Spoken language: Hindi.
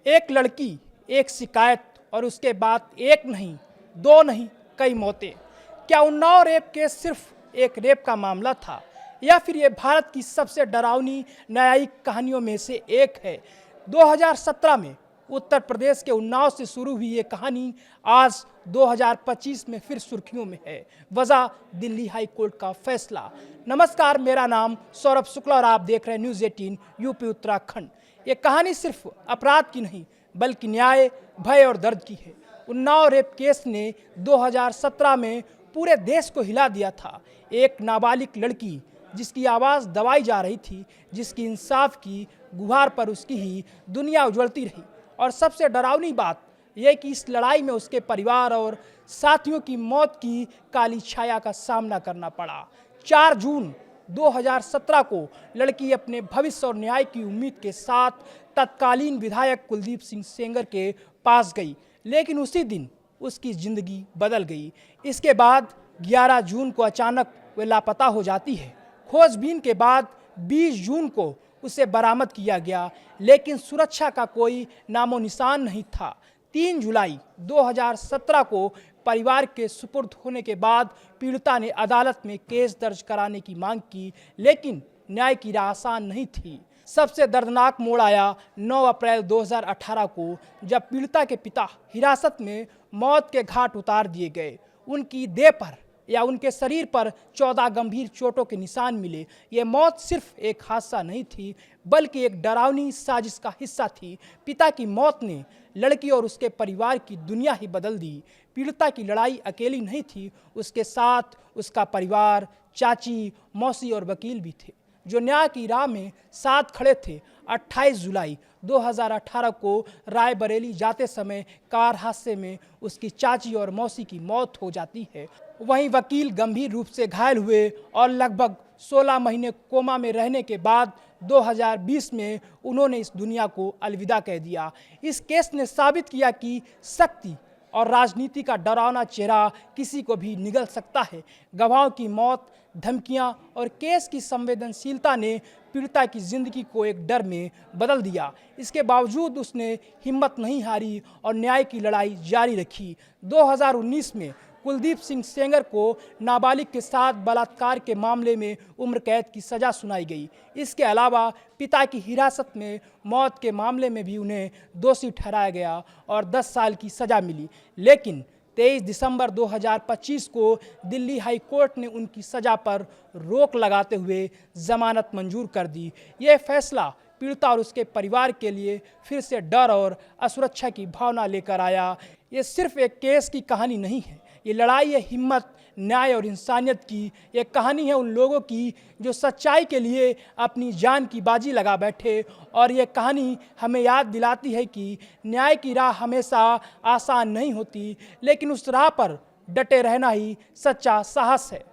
एक लड़की, एक शिकायत और उसके बाद एक नहीं, दो नहीं, कई मौतें। क्या उन्नाव रेप केस सिर्फ एक रेप का मामला था या फिर ये भारत की सबसे डरावनी न्यायिक कहानियों में से एक है? 2017 में उत्तर प्रदेश के उन्नाव से शुरू हुई ये कहानी आज 2025 में फिर सुर्खियों में है। वजह दिल्ली हाई कोर्ट का फैसला। नमस्कार, मेरा नाम सौरभ शुक्ला और आप देख रहे हैं न्यूज़ 18 यूपी उत्तराखंड। ये कहानी सिर्फ अपराध की नहीं बल्कि न्याय, भय और दर्द की है। उन्नाव रेप केस ने 2017 में पूरे देश को हिला दिया था। एक नाबालिग लड़की जिसकी आवाज़ दबाई जा रही थी, जिसकी इंसाफ की गुहार पर उसकी ही दुनिया उजड़ती रही। और सबसे डरावनी बात यह कि इस लड़ाई में उसके परिवार और साथियों की मौत की काली छाया का सामना करना पड़ा। 4 जून 2017 को लड़की अपने भविष्य और न्याय की उम्मीद के साथ तत्कालीन विधायक कुलदीप सिंह सेंगर के पास गई, लेकिन उसी दिन उसकी जिंदगी बदल गई। इसके बाद 11 जून को अचानक वह लापता हो जाती है। खोजबीन के बाद 20 जून को उसे बरामद किया गया, लेकिन सुरक्षा का कोई नामो निशान नहीं था। 3 जुलाई 2017 को परिवार के सुपुर्द होने के बाद पीड़िता ने अदालत में केस दर्ज कराने की मांग की, लेकिन न्याय की राह आसान नहीं थी। सबसे दर्दनाक मोड़ आया 9 अप्रैल 2018 को, जब पीड़िता के पिता हिरासत में मौत के घाट उतार दिए गए। उनकी देह पर या उनके शरीर पर 14 गंभीर चोटों के निशान मिले। ये मौत सिर्फ एक हादसा नहीं थी बल्कि एक डरावनी साजिश का हिस्सा थी। पिता की मौत ने लड़की और उसके परिवार की दुनिया ही बदल दी। पीड़िता की लड़ाई अकेली नहीं थी, उसके साथ उसका परिवार, चाची, मौसी और वकील भी थे जो न्याय की राह में साथ खड़े थे। 28 जुलाई 2018 को रायबरेली जाते समय कार हादसे में उसकी चाची और मौसी की मौत हो जाती है। वहीं वकील गंभीर रूप से घायल हुए और लगभग 16 महीने कोमा में रहने के बाद 2020 में उन्होंने इस दुनिया को अलविदा कह दिया। इस केस ने साबित किया कि शक्ति और राजनीति का डरावना चेहरा किसी को भी निगल सकता है। गवाहों की मौत, धमकियां और केस की संवेदनशीलता ने पीड़िता की जिंदगी को एक डर में बदल दिया। इसके बावजूद उसने हिम्मत नहीं हारी और न्याय की लड़ाई जारी रखी। 2019 में कुलदीप सिंह सेंगर को नाबालिग के साथ बलात्कार के मामले में उम्र कैद की सज़ा सुनाई गई। इसके अलावा पिता की हिरासत में मौत के मामले में भी उन्हें दोषी ठहराया गया और 10 साल की सज़ा मिली। लेकिन 23 दिसंबर 2025 को दिल्ली हाई कोर्ट ने उनकी सज़ा पर रोक लगाते हुए जमानत मंजूर कर दी। ये फैसला पीड़िता और उसके परिवार के लिए फिर से डर और असुरक्षा की भावना लेकर आया। ये सिर्फ एक केस की कहानी नहीं है, ये लड़ाई है हिम्मत, न्याय और इंसानियत की। ये कहानी है उन लोगों की जो सच्चाई के लिए अपनी जान की बाजी लगा बैठे। और ये कहानी हमें याद दिलाती है कि न्याय की राह हमेशा आसान नहीं होती, लेकिन उस राह पर डटे रहना ही सच्चा साहस है।